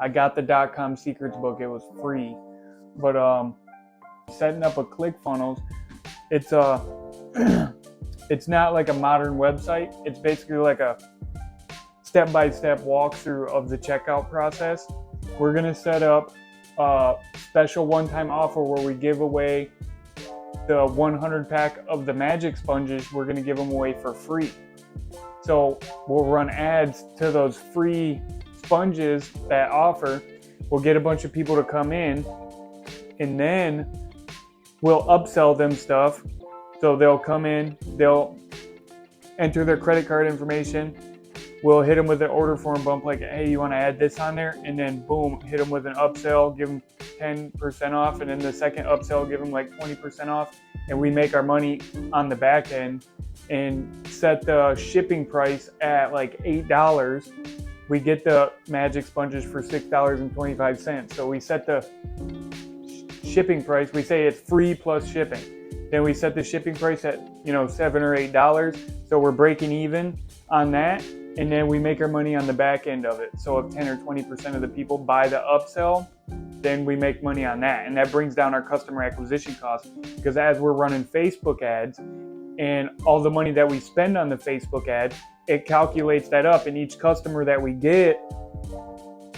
I got the .com secrets book. It was free. But setting up a ClickFunnels, it's it's not like a modern website. It's basically like a step-by-step walkthrough of the checkout process. We're gonna set up a special one-time offer where we give away the 100 pack of the magic sponges. We're gonna give them away for free. So we'll run ads to those free sponges, that offer. We'll get a bunch of people to come in, and then we'll upsell them stuff. So they'll come in, they'll enter their credit card information. We'll hit them with an order form bump like, hey, you want to add this on there? And then boom, hit them with an upsell, give them 10% off. And then the second upsell, give them like 20% off. And we make our money on the back end and set the shipping price at like $8. We get the magic sponges for $6.25. So we set the shipping price. We say it's free plus shipping. Then we set the shipping price at, $7 or $8. So we're breaking even on that. And then we make our money on the back end of it. So if 10 or 20% of the people buy the upsell, then we make money on that. And that brings down our customer acquisition costs, because as we're running Facebook ads and all the money that we spend on the Facebook ad, it calculates that up. And each customer that we get,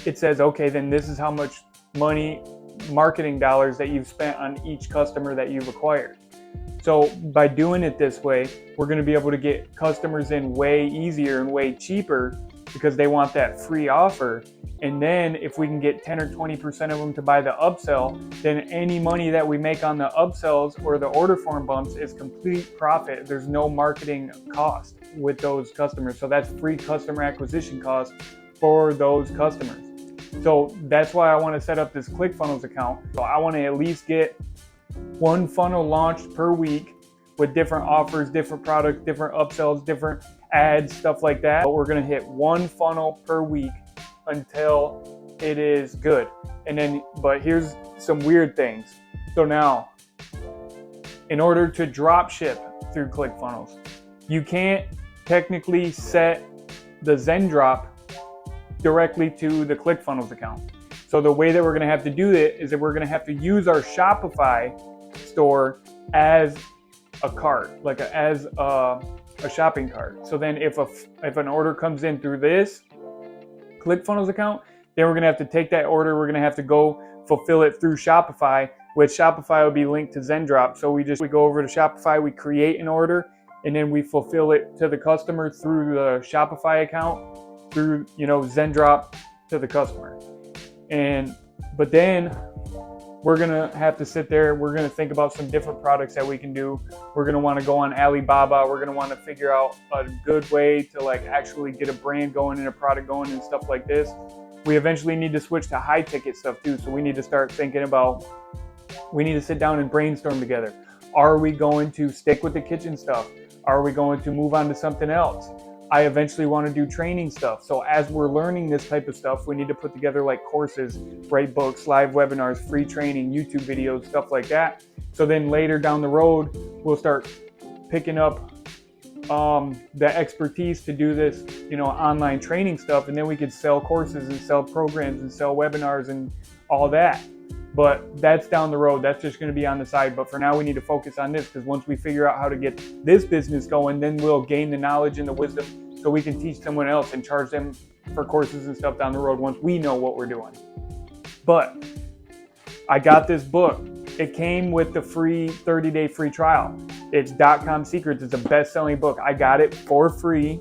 it says, okay, then this is how much money, marketing dollars that you've spent on each customer that you've acquired. So by doing it this way, we're going to be able to get customers in way easier and way cheaper, because they want that free offer. And then if we can get 10 or 20% of them to buy the upsell, then any money that we make on the upsells or the order form bumps is complete profit. There's no marketing cost with those customers. So that's free customer acquisition cost for those customers. So that's why I want to set up this ClickFunnels account. So I want to at least get one funnel launched per week with different offers, different products, different upsells, different ads, stuff like that. But we're going to hit one funnel per week until it is good. And then, but here's some weird things. So now, in order to drop ship through ClickFunnels, you can't technically set the Zen drop directly to the ClickFunnels account. So the way that we're going to have to do it is that we're going to have to use our Shopify store as a cart, like as a shopping cart. So then if an order comes in through this ClickFunnels account, then we're going to have to take that order. We're going to have to go fulfill it through Shopify, which Shopify will be linked to Zendrop. So we go over to Shopify, we create an order, and then we fulfill it to the customer through the Shopify account, through Zendrop to the customer. But then we're going to have to sit there. We're going to think about some different products that we can do. We're going to want to go on Alibaba. We're going to want to figure out a good way to actually get a brand going and a product going and stuff like this. We eventually need to switch to high ticket stuff too. So we need to start thinking about, we need to sit down and brainstorm together. Are we going to stick with the kitchen stuff? Are we going to move on to something else? I eventually want to do training stuff. So as we're learning this type of stuff, we need to put together courses, write books, live webinars, free training, YouTube videos, stuff like that. So then later down the road, we'll start picking up the expertise to do this, online training stuff. And then we could sell courses and sell programs and sell webinars and all that. But that's down the road. That's just going to be on the side. But for now, we need to focus on this, because once we figure out how to get this business going, then we'll gain the knowledge and the wisdom so we can teach someone else and charge them for courses and stuff down the road once we know what we're doing. But I got this book. It came with the free 30-day free trial. It's .com Secrets. It's a best-selling book. I got it for free.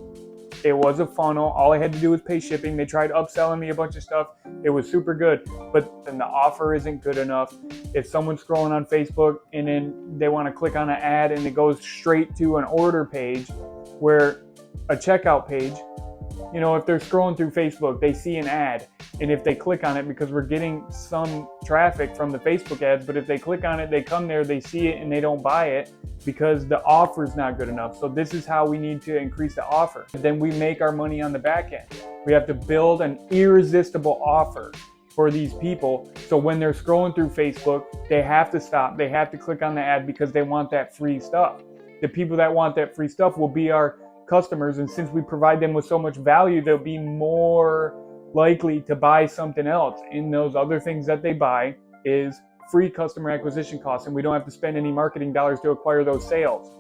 It was a funnel. All I had to do was pay shipping. They tried upselling me a bunch of stuff. It was super good, but then the offer isn't good enough. If someone's scrolling on Facebook and then they want to click on an ad and it goes straight to an order page, where a checkout page, if they're scrolling through Facebook, they see an ad. And if they click on it, because we're getting some traffic from the Facebook ads, but if they click on it, they come there, they see it, and they don't buy it because the offer is not good enough. So this is how we need to increase the offer. Then we make our money on the back end. We have to build an irresistible offer for these people. So when they're scrolling through Facebook, they have to stop. They have to click on the ad because they want that free stuff. The people that want that free stuff will be our customers. And since we provide them with so much value, they'll be more likely to buy something else. And those other things that they buy is free customer acquisition costs, and we don't have to spend any marketing dollars to acquire those sales.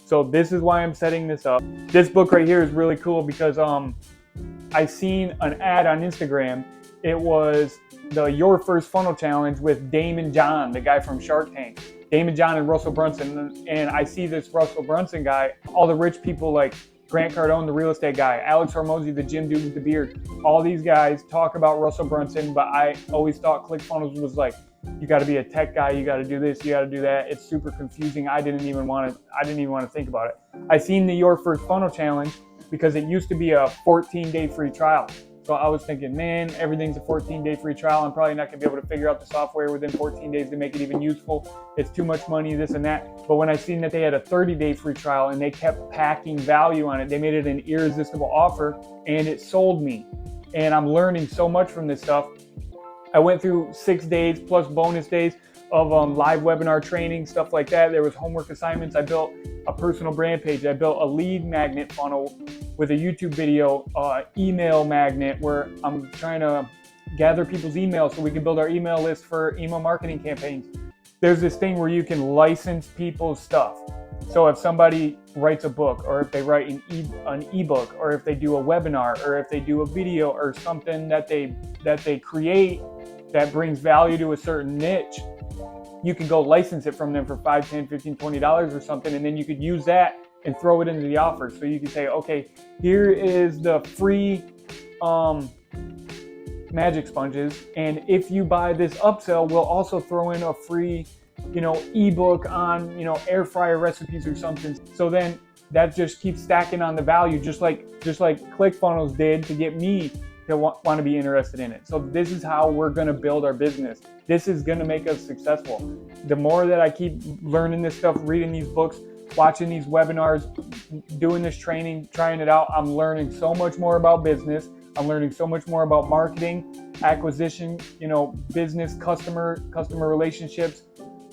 So this is why I'm setting this up. This book right here is really cool because I seen an ad on Instagram. It was the Your First Funnel Challenge with Damon John, the guy from Shark Tank. Damon John and Russell Brunson. And I see this Russell Brunson guy, all the rich people like Grant Cardone, the real estate guy, Alex Hormozy, the gym dude with the beard. All these guys talk about Russell Brunson, but I always thought ClickFunnels was like, you got to be a tech guy, you got to do this, you got to do that. It's super confusing. I didn't even want to think about it. I seen the Your First Funnel Challenge because it used to be a 14-day free trial. So I was thinking, man, everything's a 14-day free trial. I'm probably not going to be able to figure out the software within 14 days to make it even useful. It's too much money, this and that. But when I seen that they had a 30-day free trial and they kept packing value on it, they made it an irresistible offer and it sold me. And I'm learning so much from this stuff. I went through 6 days plus bonus days of live webinar training, stuff like that. There was homework assignments. I built a personal brand page. I built a lead magnet funnel with a YouTube video, email magnet where I'm trying to gather people's emails so we can build our email list for email marketing campaigns. There's this thing where you can license people's stuff. So if somebody writes a book, or if they write an ebook, or if they do a webinar, or if they do a video or something that they create that brings value to a certain niche, you can go license it from them for $5, $10, $15, $20 or something, and then you could use that and throw it into the offer. So you can say, okay, here is the free magic sponges, and if you buy this upsell, we'll also throw in a free, ebook on, air fryer recipes or something. So then that just keeps stacking on the value, just like ClickFunnels did to get me to want to be interested in it. So this is how we're going to build our business. This is going to make us successful. The more that I keep learning this stuff, reading these books, watching these webinars, doing this training, trying it out, I'm learning so much more about business. I'm learning so much more about marketing, acquisition, business, customer relationships,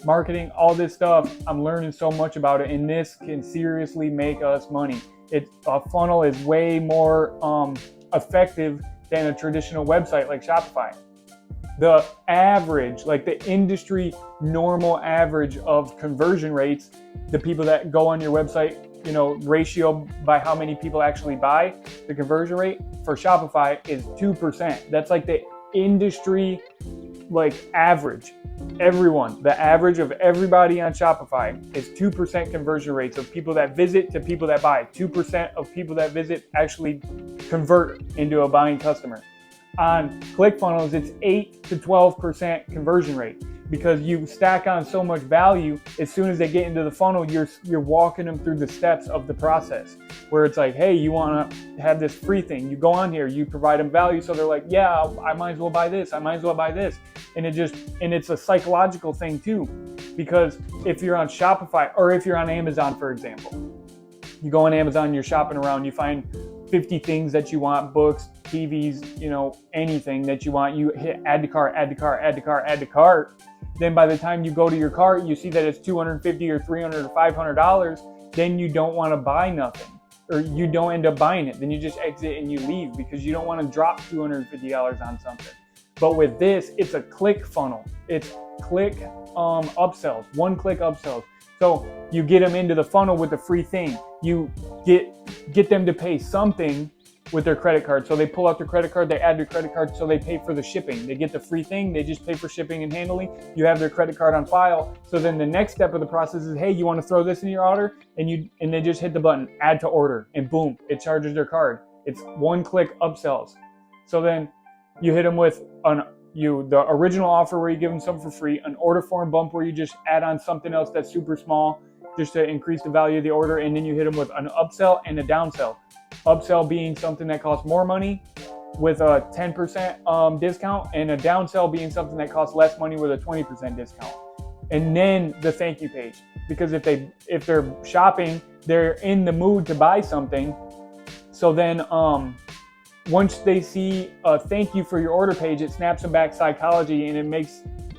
marketing, all this stuff. I'm learning so much about it, and this can seriously make us money. A funnel is way more effective than a traditional website like Shopify. The average, like the industry normal average of conversion rates, the people that go on your website, ratio by how many people actually buy, the conversion rate for Shopify is 2%. That's like the industry average. The average of everybody on Shopify is 2% conversion rates of people that visit to people that buy. 2% of people that visit actually convert into a buying customer. On ClickFunnels, it's 8 to 12% conversion rate, because you stack on so much value. As soon as they get into the funnel, you're walking them through the steps of the process, where it's like, hey, you want to have this free thing. You go on here, you provide them value, so they're like, yeah, I might as well buy this. I might as well buy this. And it's a psychological thing too, because if you're on Shopify or if you're on Amazon, for example, you go on Amazon, you're shopping around, you find 50 things that you want, books, TVs, anything that you want. You hit add to cart, add to cart, add to cart, add to cart. Then by the time you go to your cart, you see that it's $250 or $300 or $500. Then you don't want to buy nothing, or you don't end up buying it. Then you just exit and you leave because you don't want to drop $250 on something. But with this, it's a click funnel. It's click upsells, one-click upsells. So you get them into the funnel with the free thing. You get them to pay something with their credit card. So they pull out their credit card, they add their credit card, so they pay for the shipping. They get the free thing, they just pay for shipping and handling. You have their credit card on file. So then the next step of the process is, hey, you want to throw this in your order? And they just hit the button, add to order, and boom, it charges their card. It's one-click upsells. So then you hit them with the original offer where you give them something for free, an order form bump where you just add on something else that's super small just to increase the value of the order, and then you hit them with an upsell and a downsell. Upsell being something that costs more money with a 10% discount, and a downsell being something that costs less money with a 20% discount. And then the thank you page, because if they're shopping, they're in the mood to buy something. So then once they see a thank you for your order page, it snaps them back psychology, and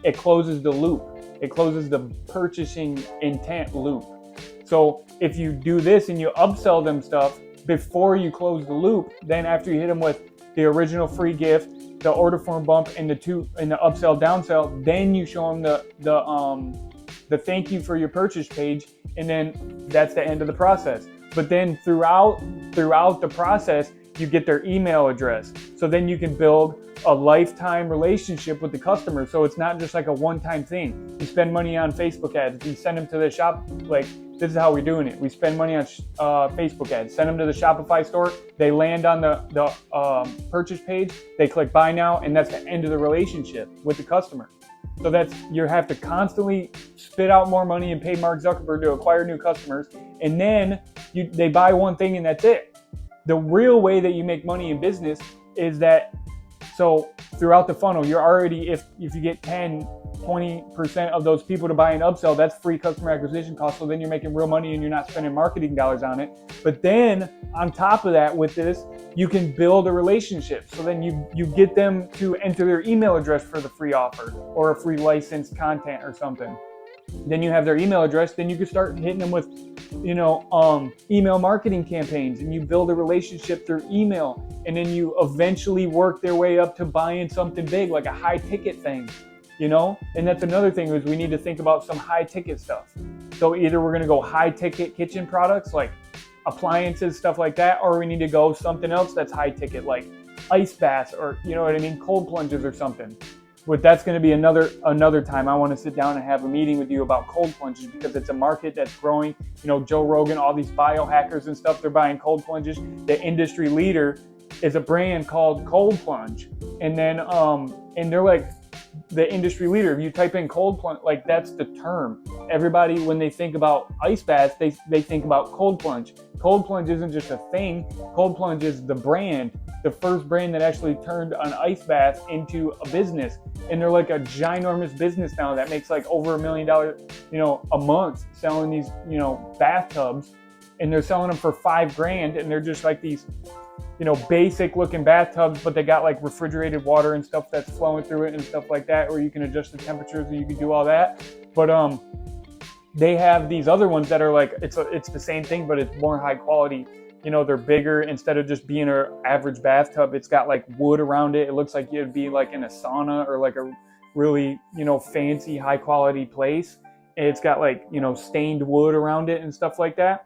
it closes the loop. It closes the purchasing intent loop. So if you do this and you upsell them stuff before you close the loop, then after you hit them with the original free gift, the order form bump, and the upsell downsell. Then you show them the thank you for your purchase page, and then that's the end of the process. But then throughout the process, you get their email address. So then you can build a lifetime relationship with the customer. So it's not just like a one-time thing. You spend money on Facebook ads, you send them to the shop. Like, this is how we're doing it. We spend money on Facebook ads, send them to the Shopify store. They land on the purchase page. They click buy now, and that's the end of the relationship with the customer. So you have to constantly spit out more money and pay Mark Zuckerberg to acquire new customers. And then they buy one thing and that's it. The real way that you make money in business is that, so throughout the funnel, you're already, if you get 10-20% of those people to buy an upsell, that's free customer acquisition cost. So then you're making real money and you're not spending marketing dollars on it. But then on top of that, with this, you can build a relationship. So then you get them to enter their email address for the free offer or a free licensed content or something. Then you have their email address. Then you can start hitting them with, email marketing campaigns, and you build a relationship through email. And then you eventually work their way up to buying something big, like a high ticket thing, And that's another thing, is we need to think about some high ticket stuff. So either we're going to go high ticket kitchen products like appliances, stuff like that, or we need to go something else that's high ticket, like ice baths, or cold plunges or something. But that's going to be another time. I want to sit down and have a meeting with you about cold plunges, because it's a market that's growing. Joe Rogan, all these biohackers and stuff, they're buying cold plunges. The industry leader is a brand called Cold Plunge, and then and they're like the industry leader. If you type in cold plunge, like, that's the term. Everybody, when they think about ice baths, they think about cold plunge. Cold plunge isn't just a thing. Cold plunge is the brand, the first brand that actually turned an ice bath into a business. And they're like a ginormous business now that makes like over $1 million, a month, selling these, bathtubs, and they're selling them for $5,000, and they're just like these, basic looking bathtubs, but they got like refrigerated water and stuff that's flowing through it and stuff like that, or you can adjust the temperatures and you can do all that. But they have these other ones that are like, it's the same thing, but it's more high quality. They're bigger. Instead of just being an average bathtub, it's got like wood around it. It looks like you'd be like in a sauna or like a really, fancy high quality place. And it's got like, stained wood around it and stuff like that.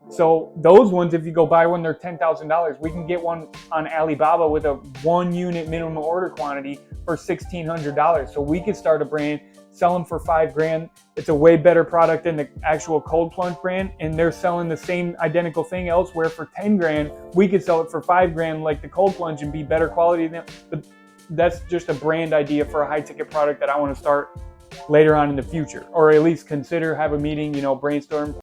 So those ones, if you go buy one, they're $10,000. We can get one on Alibaba with a 1 unit minimum order quantity for $1,600. So we could start a brand, sell them for $5,000. It's a way better product than the actual Cold Plunge brand, and they're selling the same identical thing elsewhere for $10,000. We could sell it for $5,000 like the Cold Plunge and be better quality than them. But that's just a brand idea for a high ticket product that I want to start later on in the future, or at least consider, have a meeting, brainstorm.